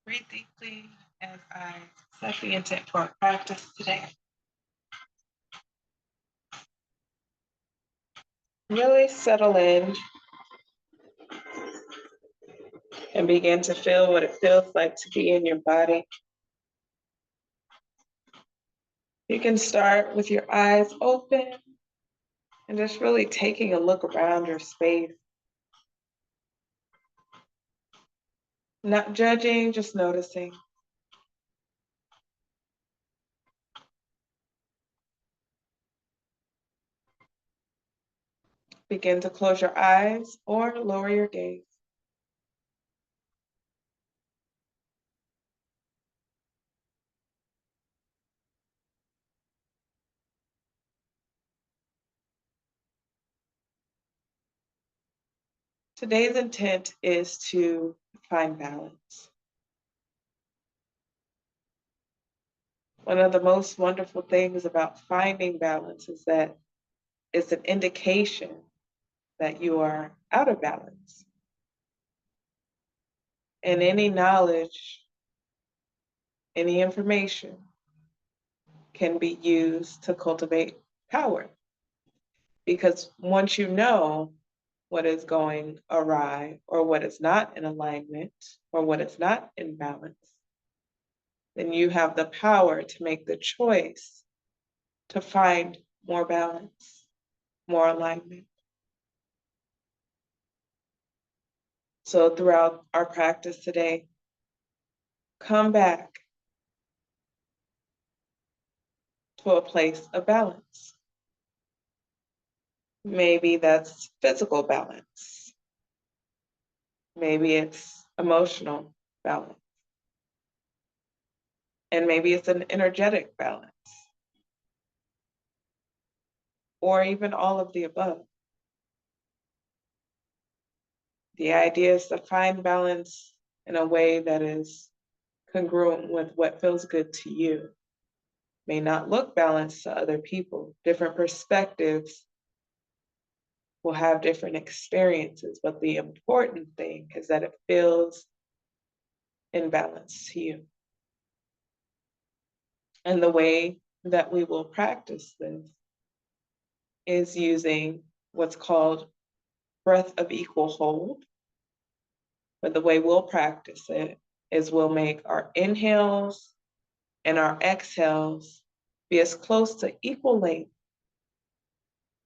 Breathe deeply as I set the intent for our practice today. Really settle in and begin to feel what it feels like to be in your body. You can start with your eyes open and just really taking a look around your space. Not judging, just noticing. Begin to close your eyes or lower your gaze. Today's intent is to find balance. One of the most wonderful things about finding balance is that it's an indication that you are out of balance. And any knowledge, any information can be used to cultivate power. Because once you know what is going awry or what is not in alignment or what is not in balance, then you have the power to make the choice to find more balance, more alignment. So throughout our practice today, come back to a place of balance. Maybe that's physical balance. Maybe it's emotional balance. And maybe it's an energetic balance. Or even all of the above. The idea is to find balance in a way that is congruent with what feels good to you. May not look balanced to other people. Different perspectives will have different experiences, but the important thing is that it feels in balance to you. And the way that we will practice this is using what's called breath of equal hold. But the way we'll practice it is we'll make our inhales and our exhales be as close to equal length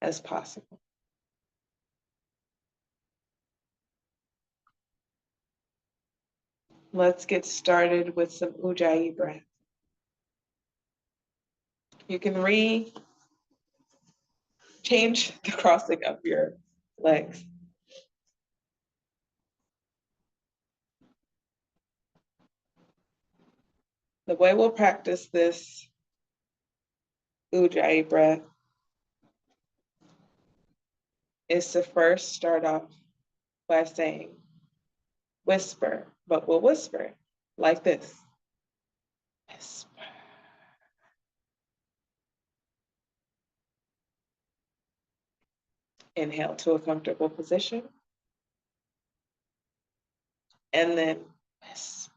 as possible. Let's get started with some Ujjayi breath. You can change the crossing of your legs. The way we'll practice this Ujjayi breath is to first start off by saying whisper, but we'll whisper like this. Whisper. Inhale to a comfortable position. And then whisper.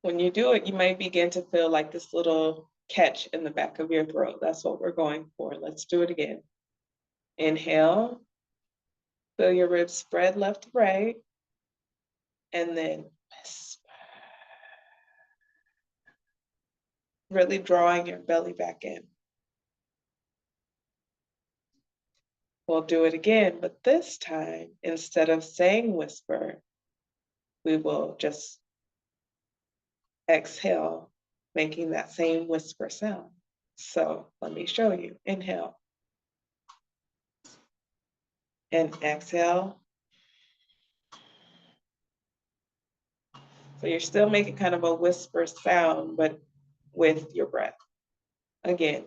When you do it, you might begin to feel like this little catch in the back of your throat. That's what we're going for. Let's do it again. Inhale. Feel your ribs spread left to right. And then whisper. Really drawing your belly back in. We'll do it again, but this time, instead of saying whisper, we will just exhale, making that same whisper sound. So let me show you. Inhale. And exhale. So you're still making kind of a whisper sound, but with your breath. Again.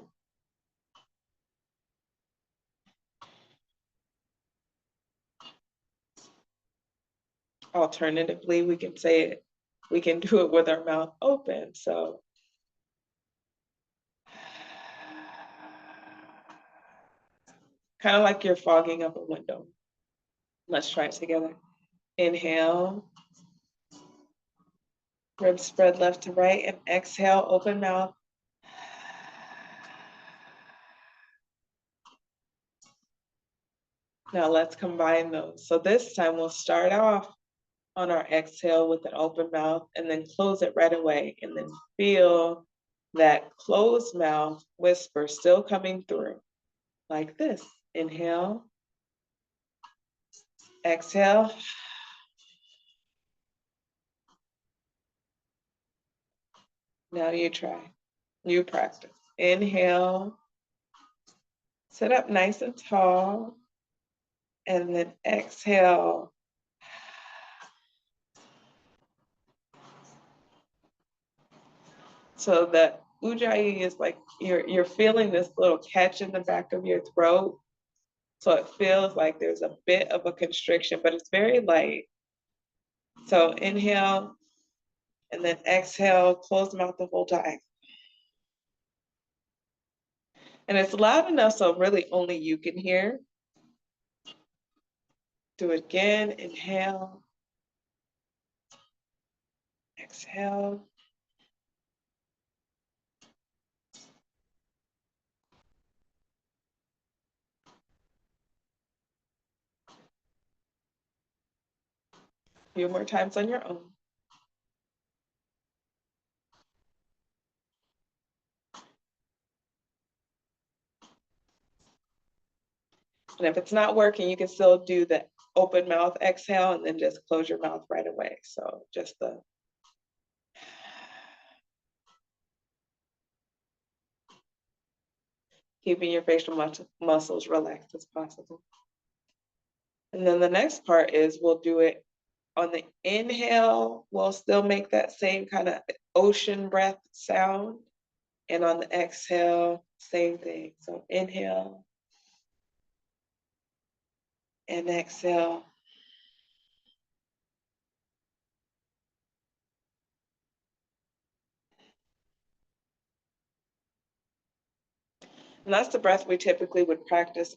Alternatively, we can say it, we can do it with our mouth open. So kind of like you're fogging up a window. Let's try it together. Inhale, ribs spread left to right, and exhale, open mouth. Now let's combine those. So this time we'll start off on our exhale with an open mouth and then close it right away, and then feel that closed mouth whisper still coming through like this. Inhale, exhale. Now you try, you practice. Inhale, sit up nice and tall, and then exhale. So the ujjayi is like you're feeling this little catch in the back of your throat. So it feels like there's a bit of a constriction, but it's very light. So inhale and then exhale, close the mouth the whole time. And it's loud enough so really only you can hear. Do it again, inhale, exhale. A few more times on your own. And if it's not working, you can still do the open mouth exhale and then just close your mouth right away. So just the keeping your facial muscles relaxed as possible. And then the next part is we'll do it on the inhale. We'll still make that same kind of ocean breath sound. And on the exhale, same thing. So inhale and exhale. And that's the breath we typically would practice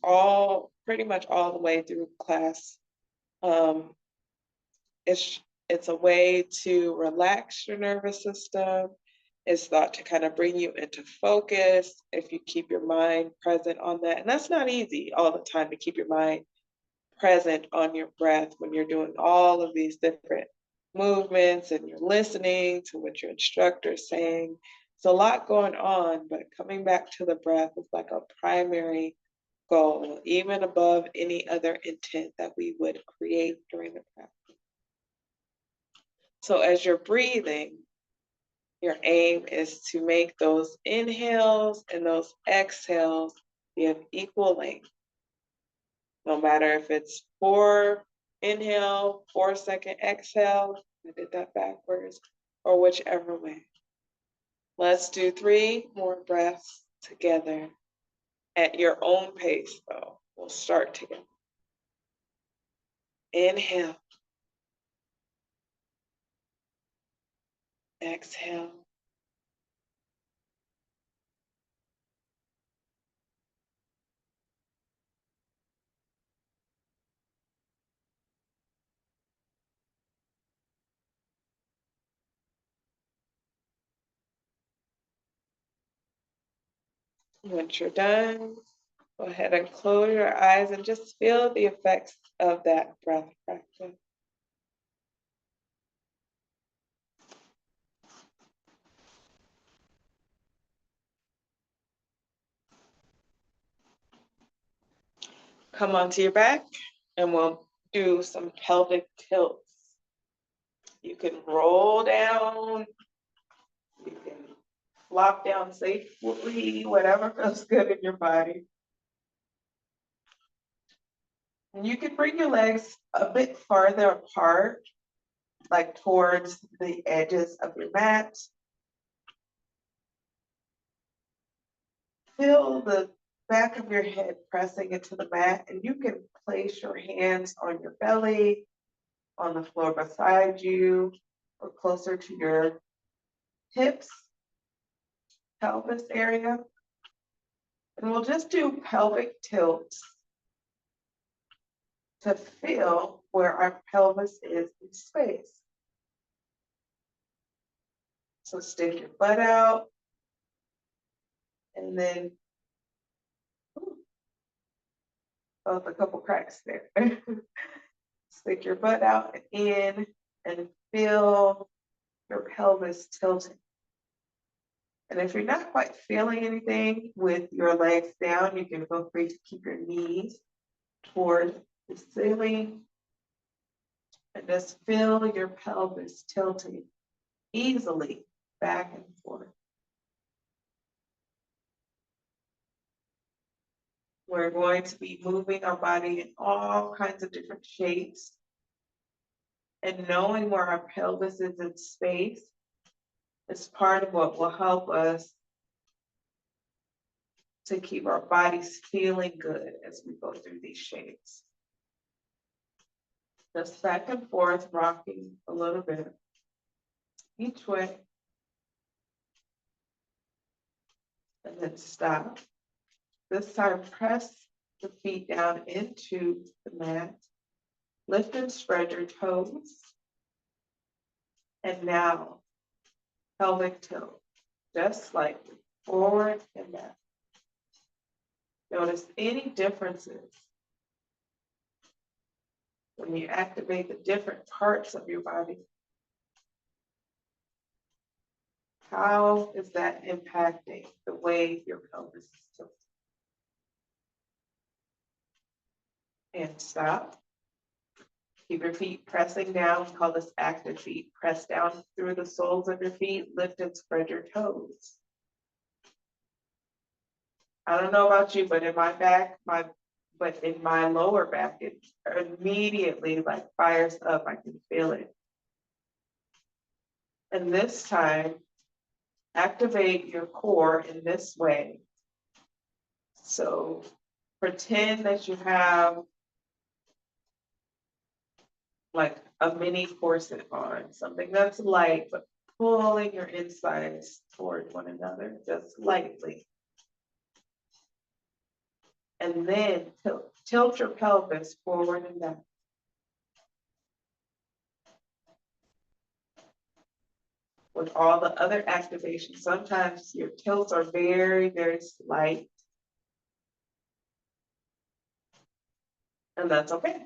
pretty much all the way through class. Um, it's a way to relax your nervous system. It's thought to kind of bring you into focus if you keep your mind present on that. And that's not easy all the time to keep your mind present on your breath when you're doing all of these different movements and you're listening to what your instructor is saying. It's a lot going on, but coming back to the breath is like a primary goal, even above any other intent that we would create during the practice. So as you're breathing, your aim is to make those inhales and those exhales be of equal length. No matter if it's 4 inhale, 4-second exhale, I did that backwards, or whichever way. Let's do 3 more breaths together at your own pace, though. We'll start together. Inhale. Exhale. Once you're done, go ahead and close your eyes and just feel the effects of that breath practice. Come onto your back and we'll do some pelvic tilts. You can roll down, you can flop down safely, whatever feels good in your body. And you can bring your legs a bit farther apart, like towards the edges of your mat. Feel the back of your head pressing into the mat, and you can place your hands on your belly, on the floor beside you, or closer to your hips, pelvis area. And we'll just do pelvic tilts to feel where our pelvis is in space. So stick your butt out and then felt a couple cracks there. Stick your butt out and in and feel your pelvis tilting. And if you're not quite feeling anything with your legs down, you can feel free to keep your knees toward the ceiling and just feel your pelvis tilting easily back and forth. We're going to be moving our body in all kinds of different shapes. And knowing where our pelvis is in space is part of what will help us to keep our bodies feeling good as we go through these shapes. Just back and forth, rocking a little bit each way. And then stop. This time, press the feet down into the mat. Lift and spread your toes. And now, pelvic tilt, just slightly forward and back. Notice any differences when you activate the different parts of your body. How is that impacting the way your pelvis is tilted? And stop. Keep your feet pressing down. We call this active feet. Press down through the soles of your feet. Lift and spread your toes. I don't know about you, but in my back, in my lower back, it immediately like fires up. I can feel it. And this time, activate your core in this way. So pretend that you have like a mini corset on, something that's light, but pulling your insides toward one another, just lightly. And then tilt your pelvis forward and back. With all the other activations, sometimes your tilts are very, very slight. And that's okay.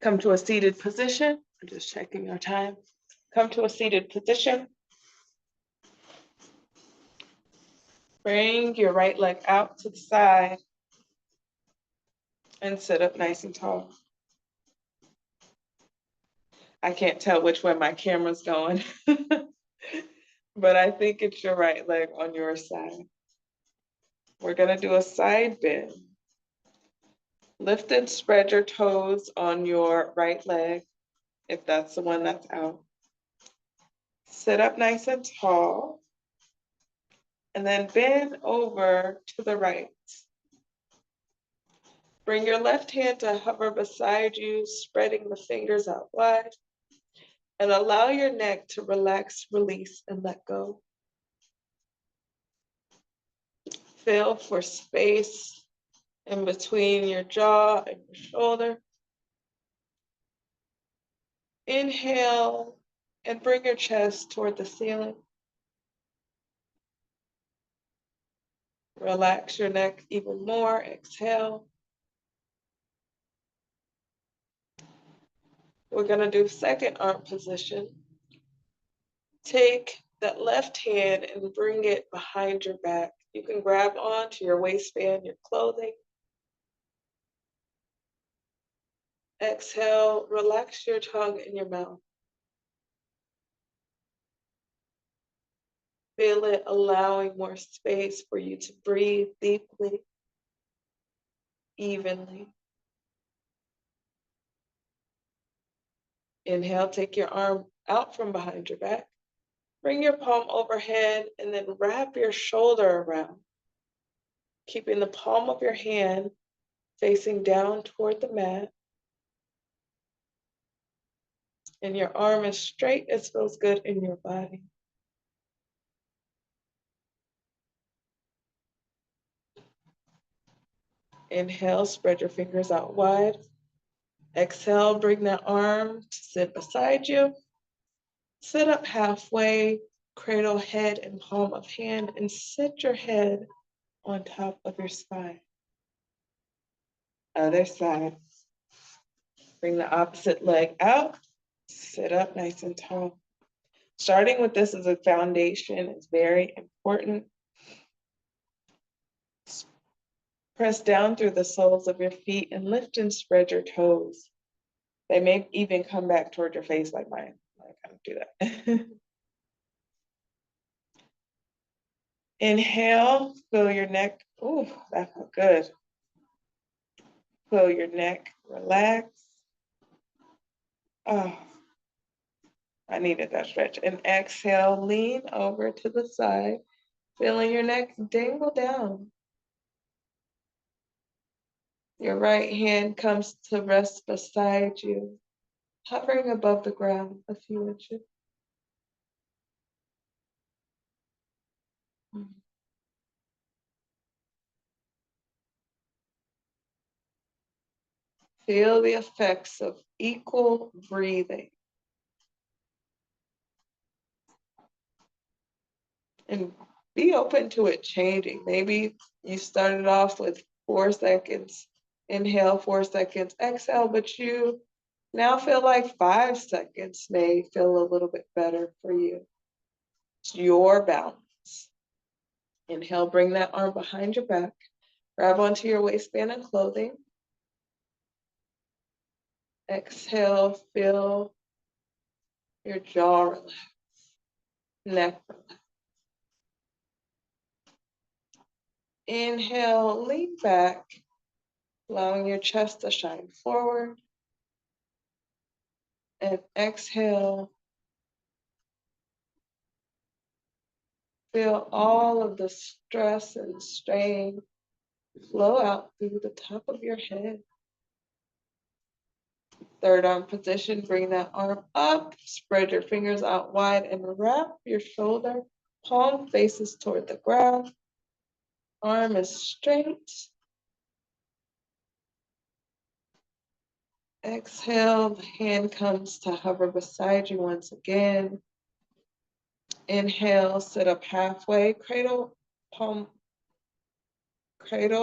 Come to a seated position. I'm just checking our time. Come to a seated position. Bring your right leg out to the side and sit up nice and tall. I can't tell which way my camera's going, but I think it's your right leg on your side. We're gonna do a side bend. Lift and spread your toes on your right leg, if that's the one that's out. Sit up nice and tall, and then bend over to the right. Bring your left hand to hover beside you, spreading the fingers out wide, and allow your neck to relax, release, and let go. Feel for space in between your jaw and your shoulder. Inhale and bring your chest toward the ceiling. Relax your neck even more. Exhale. We're gonna do second arm position. Take that left hand and bring it behind your back. You can grab onto your waistband, your clothing. Exhale, relax your tongue in your mouth. Feel it allowing more space for you to breathe deeply, evenly. Inhale, take your arm out from behind your back. Bring your palm overhead and then wrap your shoulder around, keeping the palm of your hand facing down toward the mat. And your arm as straight as feels good in your body. Inhale, spread your fingers out wide. Exhale, bring that arm to sit beside you. Sit up halfway, cradle head and palm of hand, and sit your head on top of your spine. Other side. Bring the opposite leg out. Sit up nice and tall. Starting with this as a foundation is very important. Press down through the soles of your feet and lift and spread your toes. They may even come back toward your face like mine. I kind of do that. Inhale, feel your neck. Ooh, that felt good. Feel your neck relax. Oh, I needed that stretch. And exhale, lean over to the side, feeling your neck dangle down. Your right hand comes to rest beside you, hovering above the ground a few inches. Feel the effects of equal breathing. And be open to it changing. Maybe you started off with 4 seconds, inhale, 4 seconds, exhale, but you now feel like 5 seconds may feel a little bit better for you. It's your balance. Inhale, bring that arm behind your back. Grab onto your waistband and clothing. Exhale, feel your jaw relax, neck relax. Inhale, lean back, allowing your chest to shine forward. And exhale, feel all of the stress and strain flow out through the top of your head. Third arm position, bring that arm up, spread your fingers out wide and wrap your shoulder. Palm faces toward the ground. Arm is straight. Exhale, the hand comes to hover beside you once again. Inhale, sit up halfway, cradle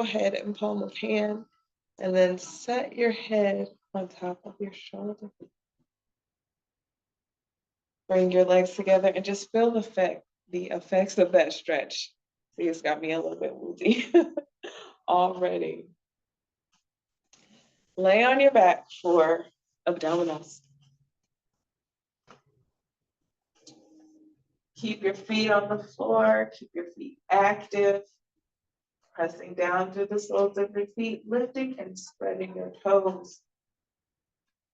head and palm of hand, and then set your head on top of your shoulder. Bring your legs together and just feel the effects of that stretch. See, it's got me a little bit woozy already. Lay on your back for abdominals. Keep your feet on the floor, keep your feet active, pressing down through the soles of your feet, lifting and spreading your toes.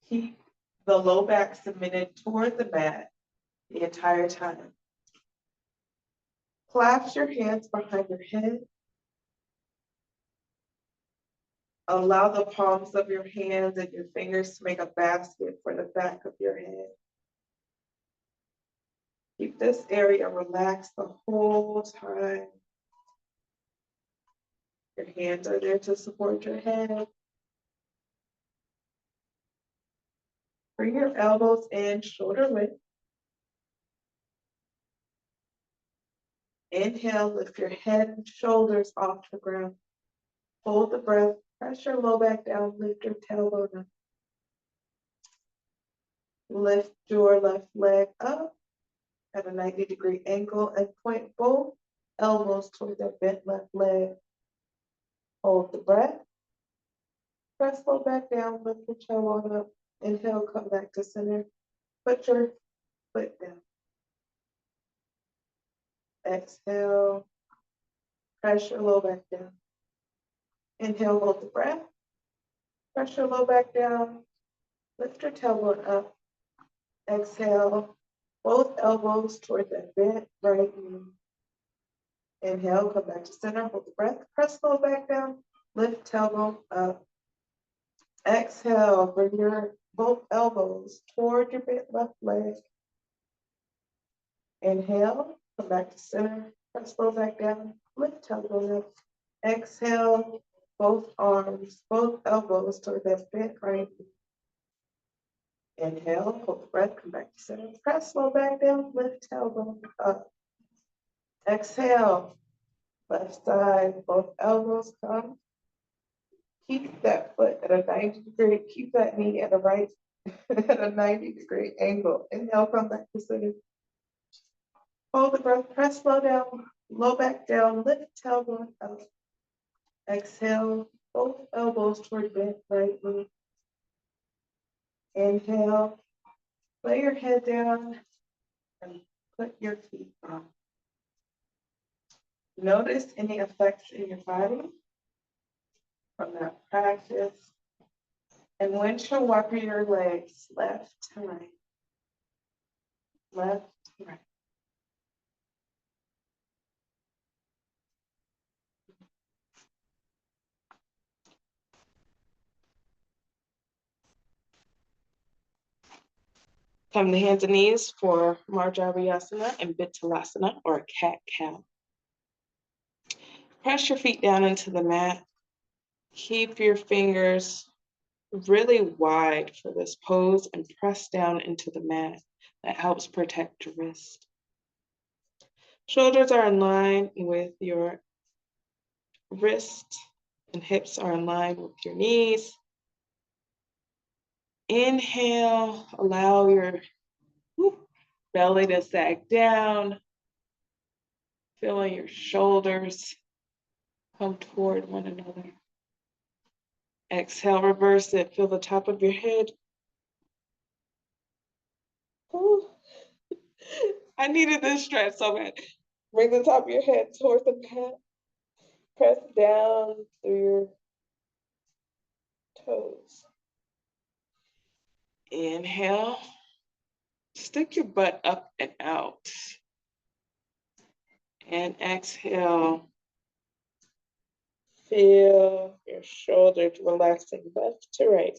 Keep the low back submitted toward the mat the entire time. Clasp your hands behind your head. Allow the palms of your hands and your fingers to make a basket for the back of your head. Keep this area relaxed the whole time. Your hands are there to support your head. Bring your elbows in, shoulder width. Inhale, lift your head and shoulders off the ground. Hold the breath, press your low back down, lift your tailbone up. Lift your left leg up at a 90-degree angle and point both elbows toward that bent left leg. Hold the breath. Press low back down, lift your tailbone up. Inhale, come back to center. Put your foot down. Exhale, press your low back down. Inhale, hold the breath. Press your low back down. Lift your tailbone up. Exhale, both elbows toward that bent right knee. Inhale, come back to center, hold the breath, press low back down, lift tailbone up. Exhale, bring your both elbows toward your bent left leg. Inhale, come back to center, press low back down, lift tailbone up. Exhale, both arms, both elbows toward that bent right knee. Inhale, hold the breath, come back to center. Press, slow back down, lift tailbone up. Exhale, left side, both elbows come. Keep that foot at a 90 degree, keep that knee at a right, at a 90-degree angle. Inhale, come back to center. Hold the breath, press slow down, low back down, lift tailbone up. Exhale, both elbows toward bent right knee. Inhale, lay your head down and put your feet on. Notice any effects in your body from that practice. And windshield wiper your legs left to right. Left to right. Come to hands and knees for Marjariyasana and Bittalasana, or cat-cow. Press your feet down into the mat. Keep your fingers really wide for this pose and press down into the mat. That helps protect your wrist. Shoulders are in line with your wrist and hips are in line with your knees. Inhale, allow your belly to sag down. Feeling your shoulders come toward one another. Exhale, reverse it. Feel the top of your head. Ooh. I needed this stretch so bad. Bring the top of your head towards the mat. Press down through your toes. Inhale. Stick your butt up and out. And exhale. Feel your shoulders relaxing left to right.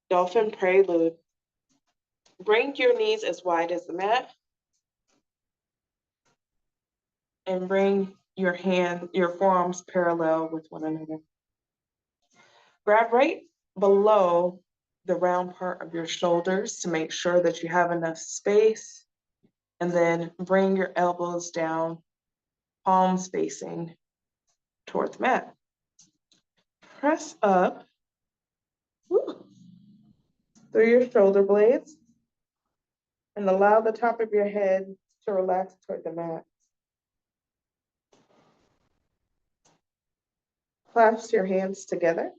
Dolphin prelude. Bring your knees as wide as the mat. And bring your forearms parallel with one another. Grab right below the round part of your shoulders to make sure that you have enough space. And then bring your elbows down, palms facing toward the mat. Press up through your shoulder blades and allow the top of your head to relax toward the mat. Clasp your hands together,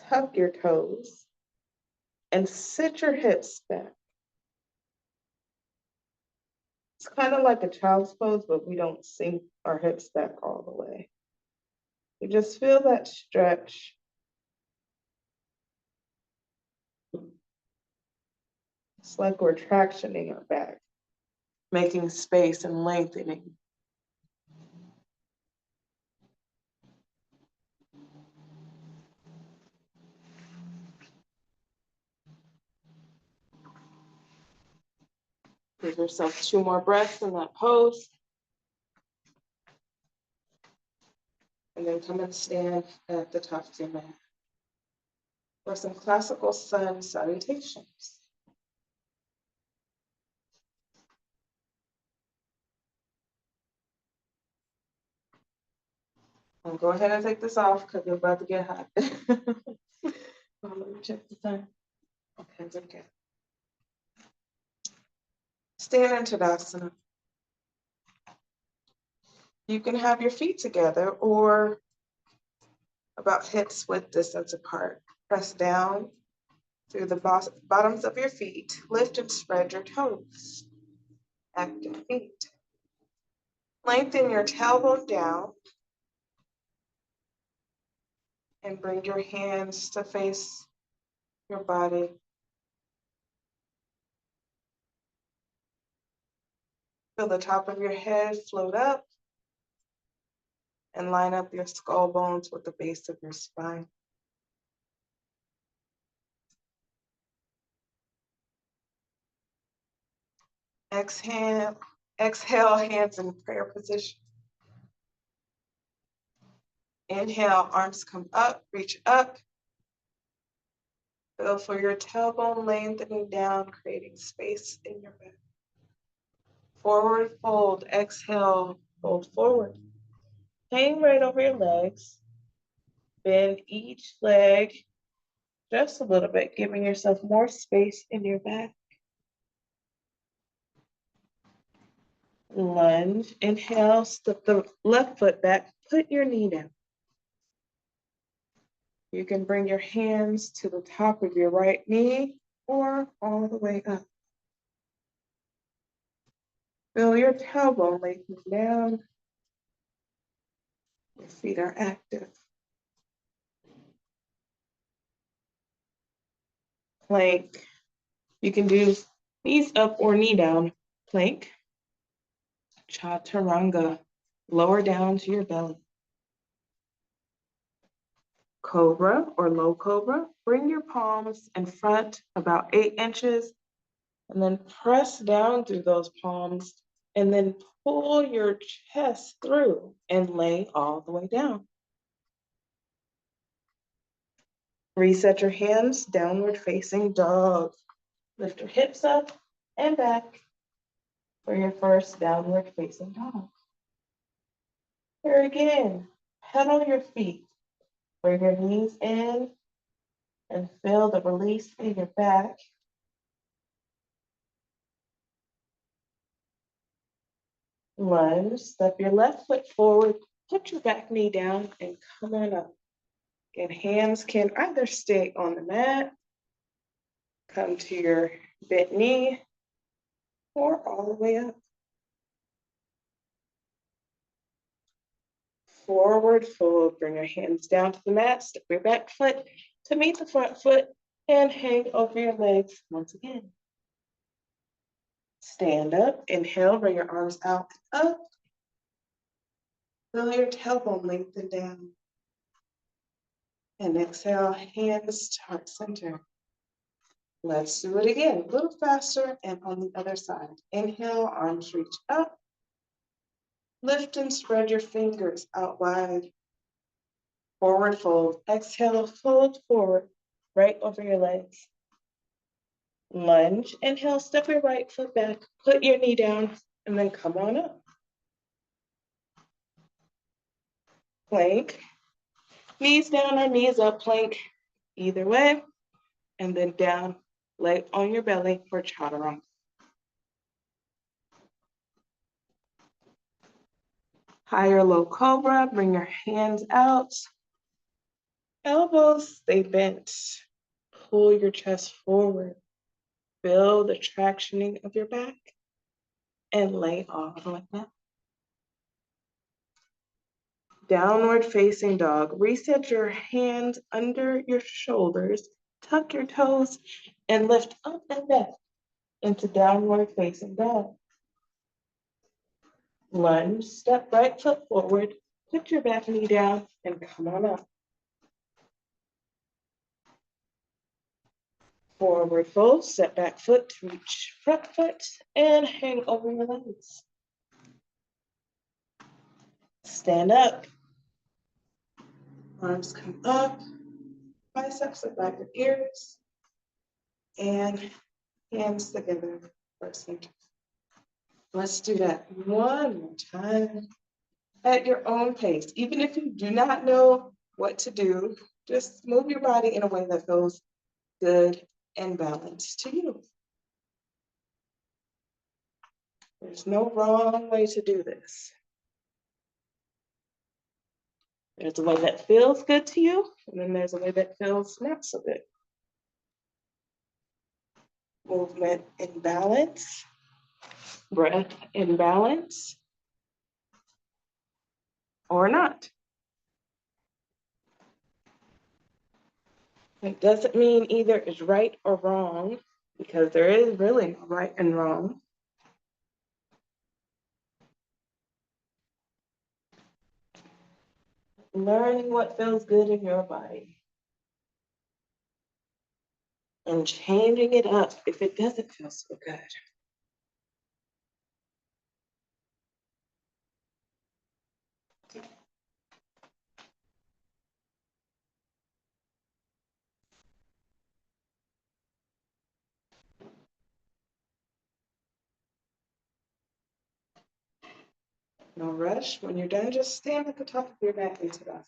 tuck your toes, and sit your hips back. It's kind of like a child's pose, but we don't sink our hips back all the way. You just feel that stretch. It's like we're tractioning our back, making space and lengthening. Give yourself 2 more breaths in that pose. And then come and stand at the top of your mat for some classical sun salutations. I'll go ahead and take this off because we're about to get hot. Let me check the time. Okay, okay. Stand in Tadasana. You can have your feet together or about hips width distance apart. Press down through the bottoms of your feet. Lift and spread your toes. Active feet. Lengthen your tailbone down and bring your hands to face your body. Feel the top of your head float up and line up your skull bones with the base of your spine. Exhale, hands in prayer position. Inhale, arms come up, reach up. Feel for your tailbone lengthening down, creating space in your back. Forward fold, exhale, fold forward. Hang right over your legs. Bend each leg just a little bit, giving yourself more space in your back. Lunge, inhale, step the left foot back, put your knee down. You can bring your hands to the top of your right knee or all the way up. Feel your tailbone lengthen down. Your feet are active. Plank. You can do knees up or knee down. Plank. Chaturanga. Lower down to your belly. Cobra or low cobra. Bring your palms in front about 8 inches and then press down through those palms and then pull your chest through and lay all the way down. Reset your hands, downward facing dog. Lift your hips up and back for your first downward facing dog. Here again, pedal your feet. Bring your knees in and feel the release in your back. Lunge, step your left foot forward, put your back knee down and come on up. And hands can either stay on the mat, come to your bent knee, or all the way up. Forward fold, bring your hands down to the mat, step your back foot to meet the front foot, and hang over your legs once again. Stand up, inhale, bring your arms out and up. Feel your tailbone lengthen down. And exhale, hands to heart center. Let's do it again, a little faster and on the other side. Inhale, arms reach up. Lift and spread your fingers out wide. Forward fold. Exhale, fold forward, right over your legs. Lunge. Inhale, step your right foot back, put your knee down, and then come on up. Plank. Knees down or knees up, plank. Either way. And then down, lay on your belly for chaturanga. High or low cobra, bring your hands out. Elbows stay bent. Pull your chest forward. Feel the tractioning of your back and lay all the way down. Downward facing dog. Reset your hands under your shoulders. Tuck your toes and lift up and back into downward facing dog. Lunge, step right foot forward, put your back knee down and come on up. Forward fold, step back foot to reach front foot and hang over your legs. Stand up. Arms come up, biceps are by your ears, and hands together for center. Let's do that one more time at your own pace. Even if you do not know what to do, just move your body in a way that feels good and balanced to you. There's no wrong way to do this. There's a way that feels good to you, and then there's a way that feels not so good. Movement in balance, breath in balance, or not. It doesn't mean either is right or wrong, because there is really no right and wrong. Learning what feels good in your body and changing it up if it doesn't feel so good. No rush. When you're done, just stand at the top of your mat into that.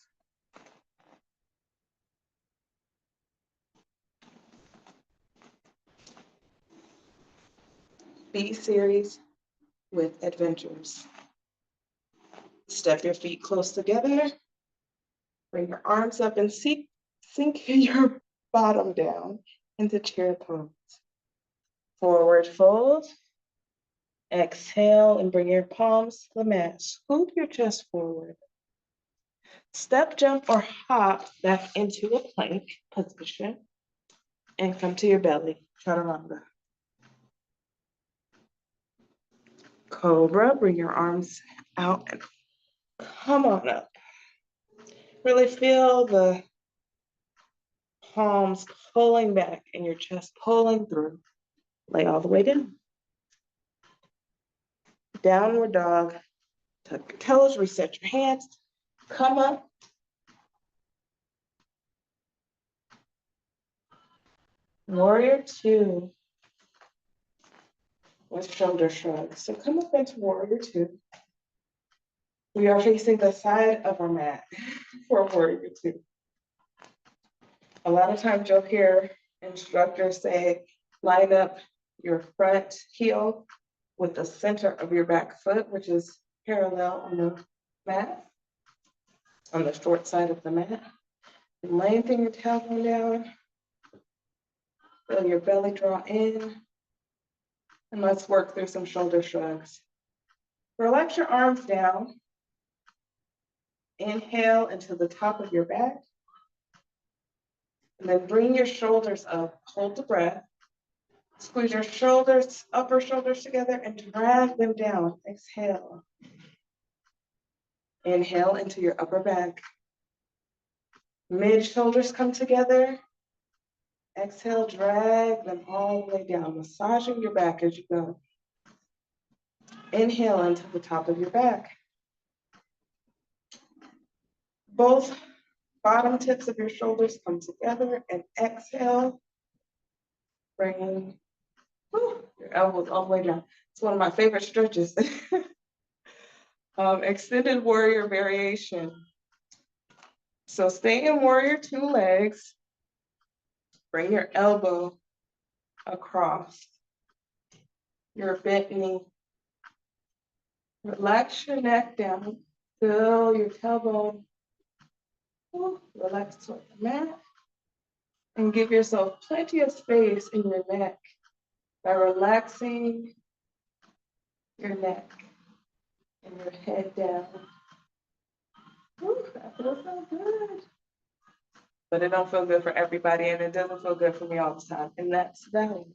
B series with adventures. Step your feet close together. Bring your arms up and sink your bottom down into chair pose. Forward fold. Exhale and bring your palms to the mat. Scoop your chest forward. Step, jump, or hop back into a plank position and come to your belly. Chaturanga. Cobra, bring your arms out and come on up. Really feel the palms pulling back and your chest pulling through. Lay all the way down. Downward dog. Tuck your toes, reset your hands. Come up. Warrior two with shoulder shrugs. So come up into warrior two. We are facing the side of our mat for warrior two. A lot of times you'll hear instructors say, line up your front heel with the center of your back foot, which is parallel on the mat, on the short side of the mat. And lengthen your tailbone down. Feel your belly draw in. And let's work through some shoulder shrugs. Relax your arms down. Inhale into the top of your back. And then bring your shoulders up. Hold the breath. Squeeze your shoulders, upper shoulders together and drag them down. Exhale. Inhale into your upper back. Mid shoulders come together. Exhale, drag them all the way down, massaging your back as you go. Inhale into the top of your back. Both bottom tips of your shoulders come together and exhale. Bring your elbows all the way down. It's one of my favorite stretches. Extended warrior variation. So stay in warrior two legs. Bring your elbow across your bent knee. Relax your neck down. Feel your tailbone. Relax toward the mat. And give yourself plenty of space in your neck by relaxing your neck and your head down. That feels so good. But it don't feel good for everybody, and it doesn't feel good for me all the time, and that's valid.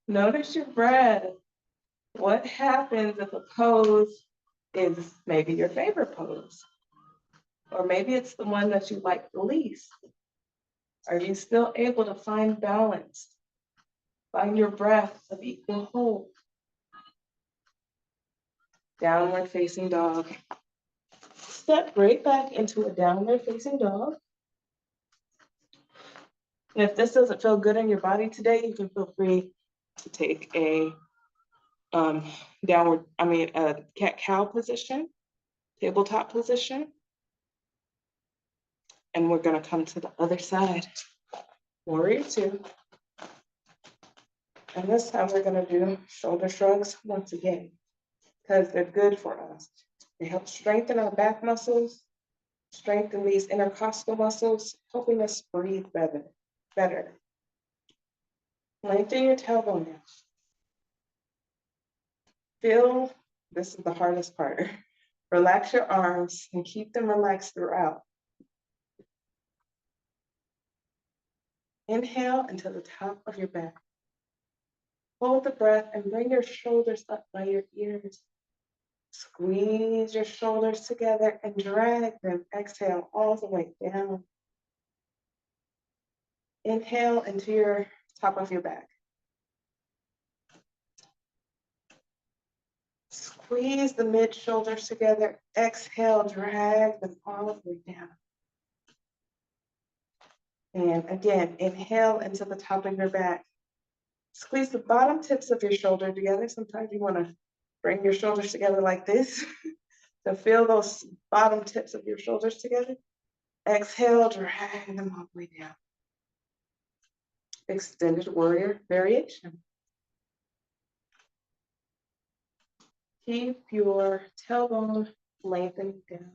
Notice your breath. What happens if a pose is maybe your favorite pose? Or maybe it's the one that you like the least? Are you still able to find balance? Find your breath of equal hold. Downward facing dog. Step right back into a downward facing dog. And if this doesn't feel good in your body today, you can feel free to take a cat-cow position, tabletop position. And we're gonna come to the other side. Warrior two. And this time we're gonna do shoulder shrugs once again, because they're good for us. They help strengthen our back muscles, strengthen these intercostal muscles, helping us breathe better. Lengthen your tailbone now. Feel, this is the hardest part. Relax your arms and keep them relaxed throughout. Inhale into the top of your back. Hold the breath and bring your shoulders up by your ears. Squeeze your shoulders together and drag them. Exhale all the way down. Inhale into your top of your back. Squeeze the mid shoulders together. Exhale, drag them all the way down. And again, inhale into the top of your back. Squeeze the bottom tips of your shoulder together. Sometimes you want to Bring your shoulders together like this. So feel those bottom tips of your shoulders together. Exhale, drag them all the way down. Extended warrior variation. Keep your tailbone lengthened down.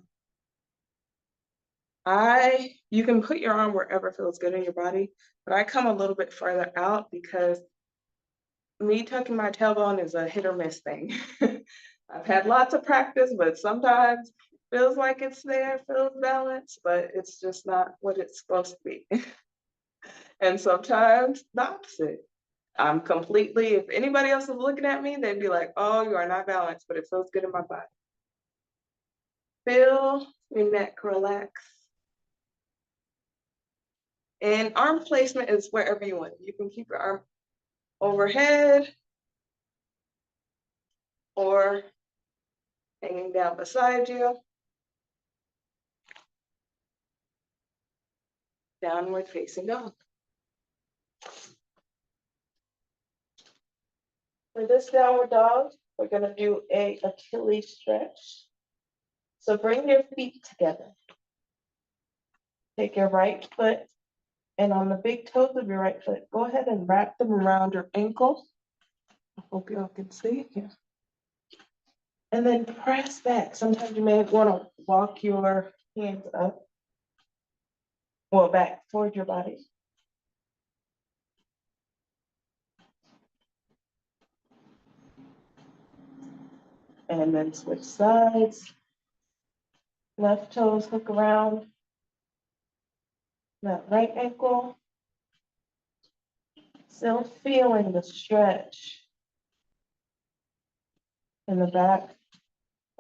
You can put your arm wherever feels good in your body, but I come a little bit further out because me tucking my tailbone is a hit or miss thing. I've had lots of practice, but sometimes feels like it's there, feels balanced, but it's just not what it's supposed to be. And sometimes the opposite. I'm completely, if anybody else is looking at me, they'd be like, oh, you are not balanced, but it feels good in my body. Feel your neck relax. And arm placement is wherever you want. You can keep your arm overhead or hanging down beside you. Downward facing dog. For this downward dog, we're gonna do a Achilles stretch. So bring your feet together. Take your right foot and on the big toes of your right foot, go ahead and wrap them around your ankle. I hope y'all can see here. And then press back. Sometimes you may want to walk your hands up, well, back toward your body. And then switch sides. Left toes hook around that right ankle. Still feeling the stretch in the back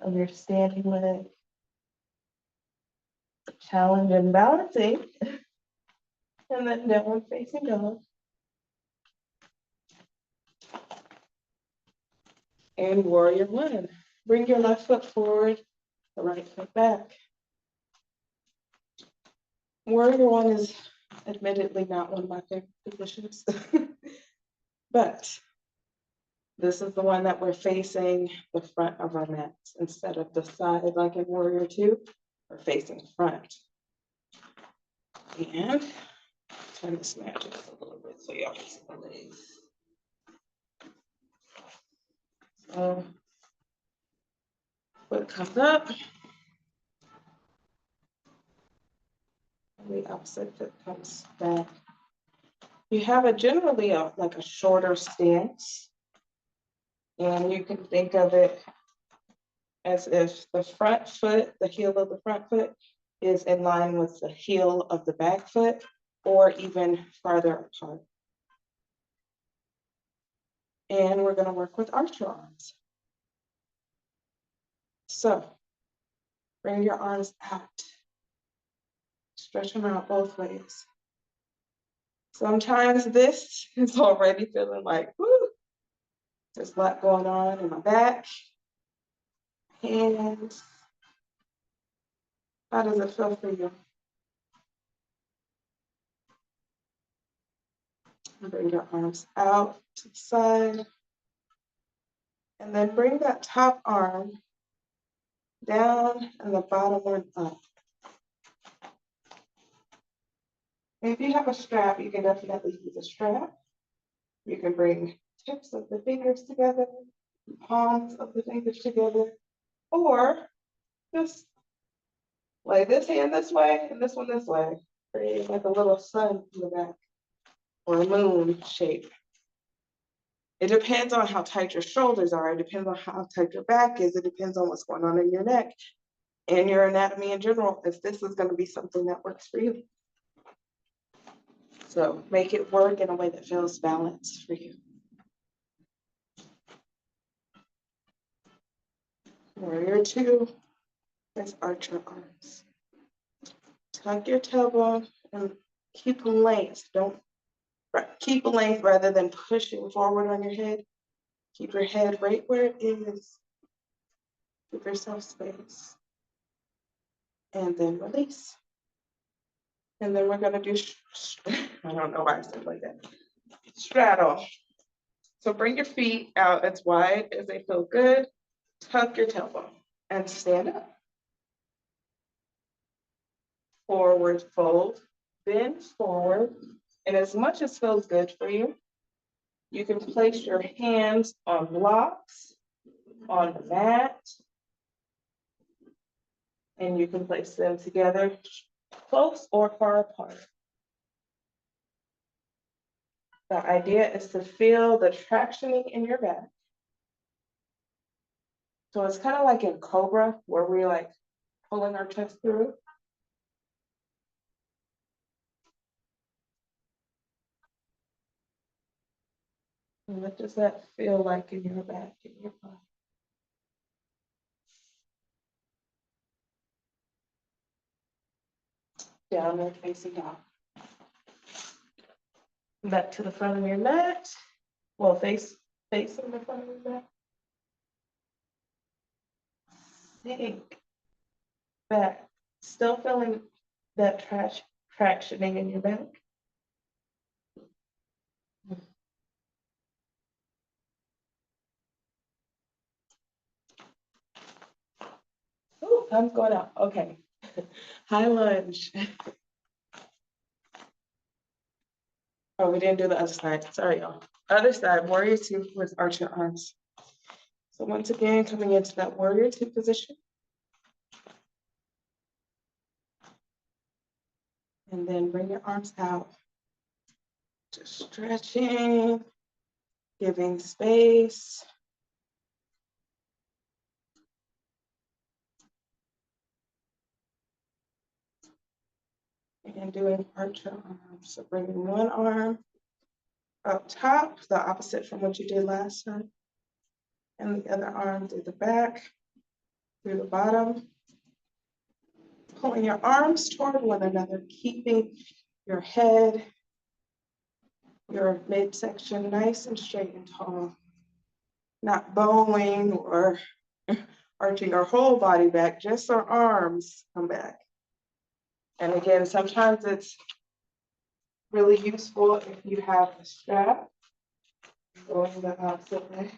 of your standing leg. Challenge and balancing. And then downward facing dog. And warrior one. Bring your left foot forward, the right foot back. Warrior one is admittedly not one of my favorite positions, but this is the one that we're facing the front of our mats instead of the side like in warrior two, we're facing front. And turn this mat just a little bit so y'all can see the legs. So foot comes up. The opposite foot comes back. You have generally like a shorter stance, and you can think of it as if the front foot, the heel of the front foot is in line with the heel of the back foot or even farther apart. And we're going to work with archer arms. So bring your arms out. Stretch them out both ways. Sometimes this is already feeling like, whoo, there's a lot going on in my back. Hands. How does it feel for you? Bring your arms out to the side. And then bring that top arm down and the bottom one up. If you have a strap, you can definitely use a strap. You can bring tips of the fingers together, palms of the fingers together, or just lay this hand this way and this one this way, creating like a little sun in the back or a moon shape. It depends on how tight your shoulders are. It depends on how tight your back is. It depends on what's going on in your neck and your anatomy in general, if this is going to be something that works for you. So make it work in a way that feels balanced for you. Warrior two is archer arms. Tuck your tailbone and keep length. Don't keep length rather than pushing forward on your head. Keep your head right where it is. Give yourself space. And then release. And then we're gonna do, I don't know why I said like that. Straddle. So bring your feet out as wide as they feel good. Tuck your tailbone and stand up. Forward fold, bend forward. And as much as feels good for you, you can place your hands on blocks, on the mat, and you can place them together close or far apart. The idea is to feel the tractioning in your back. So it's kind of like in Cobra, where we're like pulling our chest through. And what does that feel like in your back, in your body? Downward facing dog. Back to the front of your mat. Well, facing the front of your mat. Sink back. Still feeling that tractioning in your back. Oh, thumb's going out. Okay. High lunge. Oh, we didn't do the other side. Sorry, y'all. Other side, warrior two with arch your arms. So once again, coming into that warrior two position. And then bring your arms out. Just stretching, giving space. And doing arch your arms. So bringing one arm up top, the opposite from what you did last time. And the other arm through the back, through the bottom. Pulling your arms toward one another, keeping your head, your midsection nice and straight and tall. Not bowing or arching our whole body back, just our arms come back. And again, sometimes it's really useful if you have a strap going the opposite way.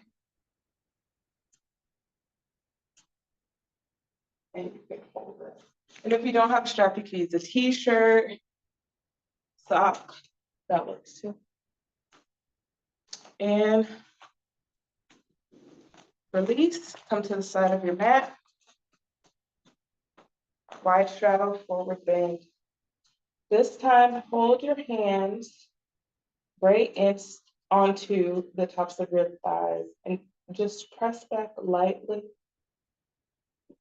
And you can hold it. And if you don't have a strap, you can use a t-shirt, sock, that works too. And release, come to the side of your mat. Wide straddle, forward bend. This time, hold your hands right onto the tops of your thighs and just press back lightly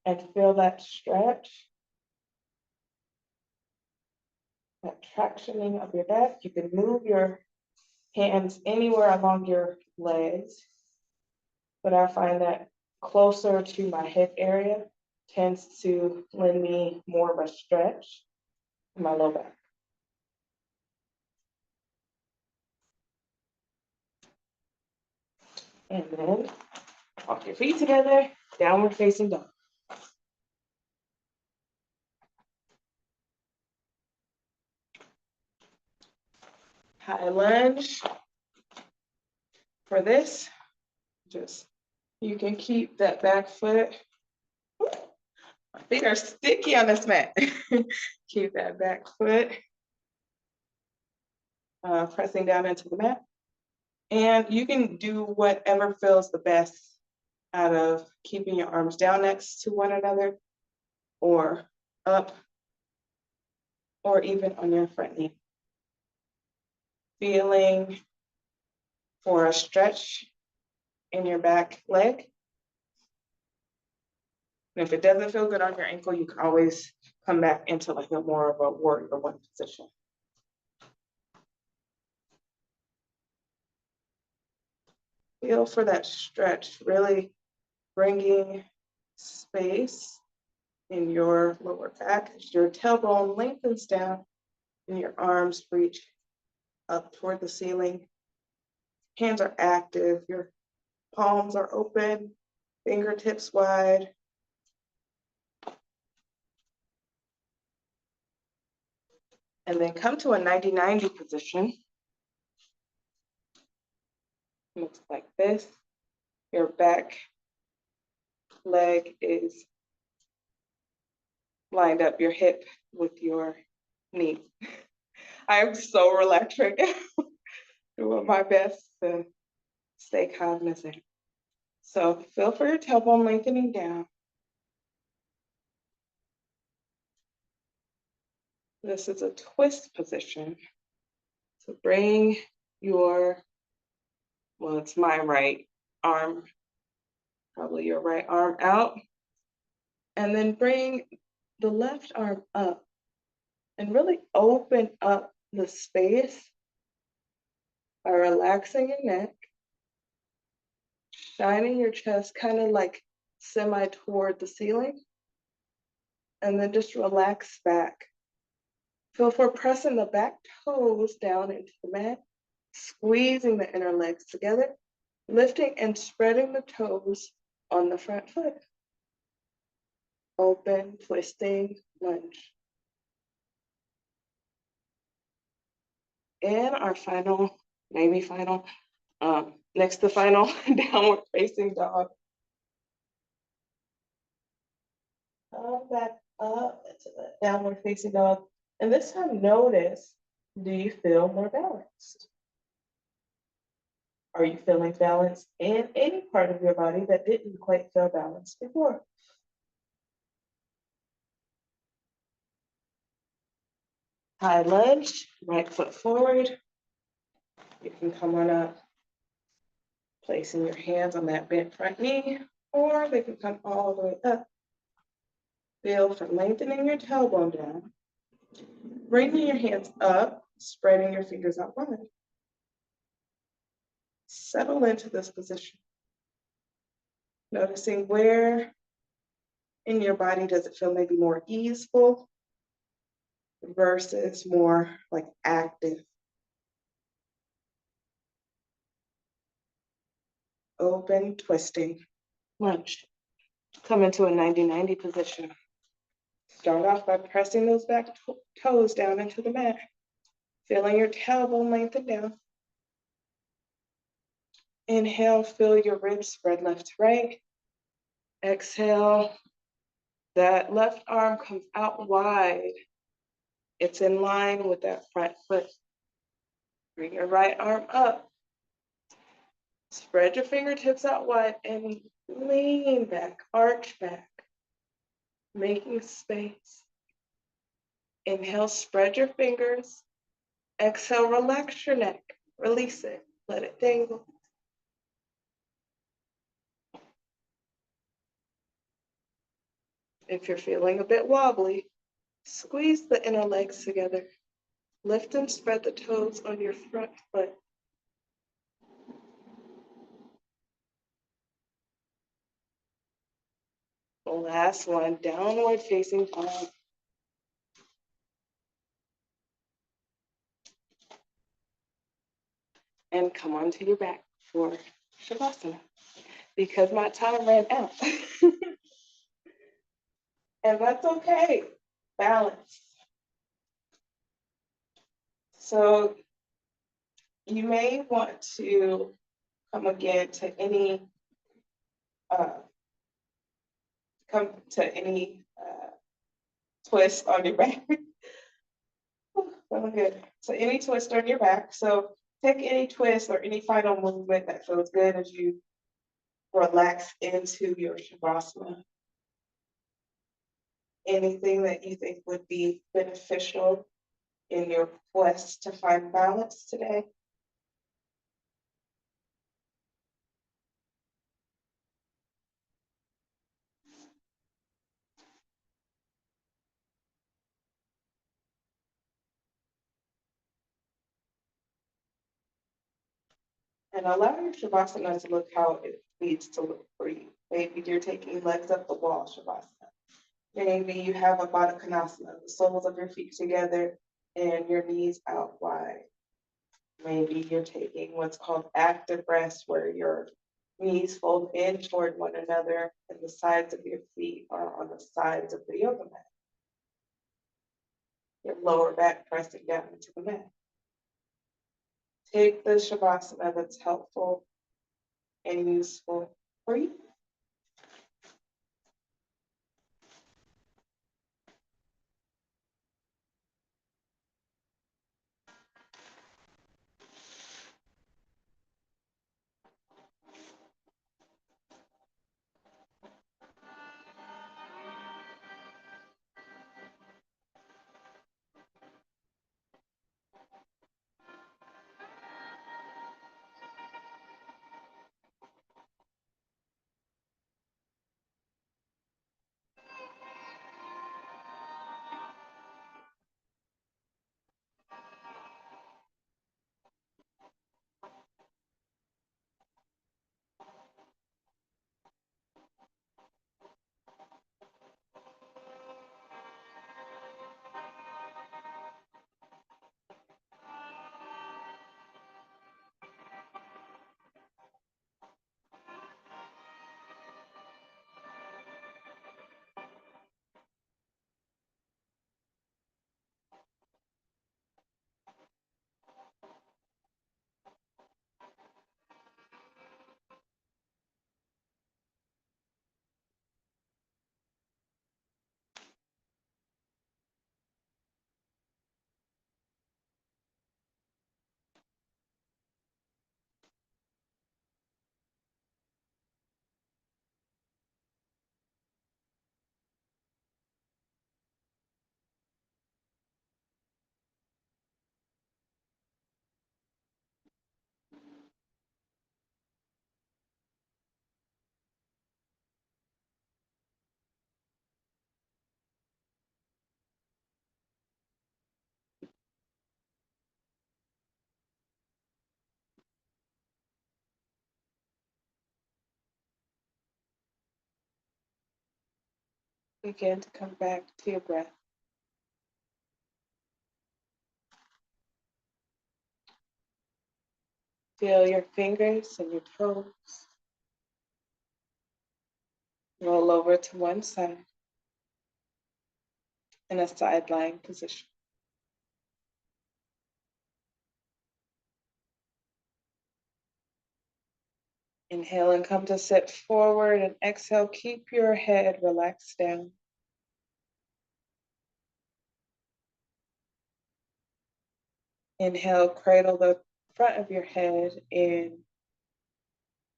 and feel that stretch, that tractioning of your back. You can move your hands anywhere along your legs, but I find that closer to my hip area tends to lend me more of a stretch in my low back. And then walk your feet together, downward facing dog. High lunge. For this, just you can keep that back foot. My feet are sticky on this mat. Keep that back foot pressing down into the mat. And you can do whatever feels the best out of keeping your arms down next to one another or up or even on your front knee. Feeling for a stretch in your back leg. And if it doesn't feel good on your ankle, you can always come back into like a more of a warrior one position. Feel for that stretch, really bringing space in your lower back as your tailbone lengthens down and your arms reach up toward the ceiling. Hands are active, your palms are open, fingertips wide. And then come to a 90-90 position. Looks like this. Your back leg is lined up, your hip with your knee. I am so relaxed right now, doing my best to stay cognizant. So feel for your tailbone lengthening down. This is a twist position. So bring your, well, it's my right arm, probably your right arm out. And then bring the left arm up and really open up the space by relaxing your neck, shining your chest kind of like semi toward the ceiling, and then just relax back. Feel for pressing the back toes down into the mat, squeezing the inner legs together, lifting and spreading the toes on the front foot. Open, twisting, lunge. And our final, maybe final, next to final, downward facing dog. Come back up into the downward facing dog. And this time notice, do you feel more balanced? Are you feeling balanced in any part of your body that didn't quite feel balanced before? High lunge, right foot forward. You can come on up, placing your hands on that bent front knee, or they can come all the way up. Feel for lengthening your tailbone down, bringing your hands up, spreading your fingers out wide. Settle into this position. Noticing where in your body does it feel maybe more easeful versus more like active. Open, twisting, lunge. Come into a 90-90 position. Start off by pressing those back toes down into the mat, feeling your tailbone lengthen down. Inhale, feel your ribs spread left to right. Exhale, that left arm comes out wide. It's in line with that front foot. Bring your right arm up. Spread your fingertips out wide and lean back, arch back, making space. Inhale, spread your fingers. Exhale, relax your neck. Release it, let it dangle. If you're feeling a bit wobbly, squeeze the inner legs together. Lift and spread the toes on your front foot. The last one, downward facing dog. And come onto your back for Shavasana, because my time ran out. And that's okay. Balance. So you may want to come again to any twist on your back. Really good. So any twist on your back. So take any twist or any final movement that feels good as you relax into your Shavasana. Anything that you think would be beneficial in your quest to find balance today? And allow your Shavasana to look how it needs to look for you. Maybe you're taking legs up the wall Shavasana. Maybe you have a Baddha Konasana, the soles of your feet together and your knees out wide. Maybe you're taking what's called active rest, where your knees fold in toward one another and the sides of your feet are on the sides of the yoga mat. Your lower back pressing down into the mat. Take the Shavasana that's helpful and useful for you. Begin to come back to your breath. Feel your fingers and your toes. Roll over to one side in a side lying position. Inhale and come to sit forward, and exhale, keep your head relaxed down. Inhale, cradle the front of your head in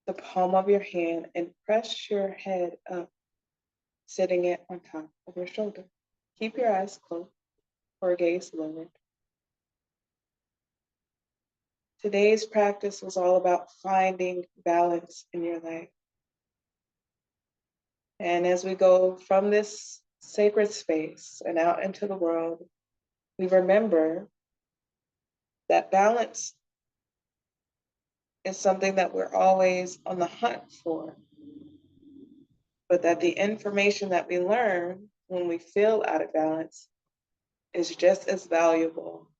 the palm of your hand and press your head up, sitting it on top of your shoulder. Keep your eyes closed or gaze lowered. Today's practice was all about finding balance in your life. And as we go from this sacred space and out into the world, we remember that balance is something that we're always on the hunt for, but that the information that we learn when we feel out of balance is just as valuable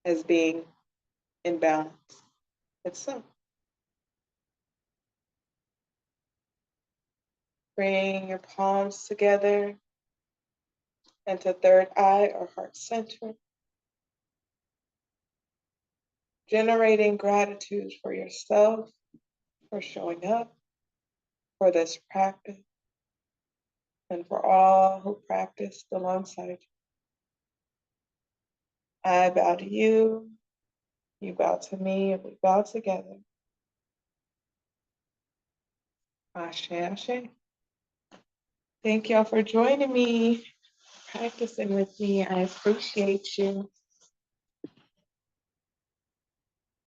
as being in balance itself. Bring your palms together into third eye or heart center, generating gratitude for yourself, for showing up, for this practice, and for all who practiced alongside you. I bow to you, you bow to me, and we bow together. Ashe, ashe. Thank y'all for joining me, practicing with me. I appreciate you.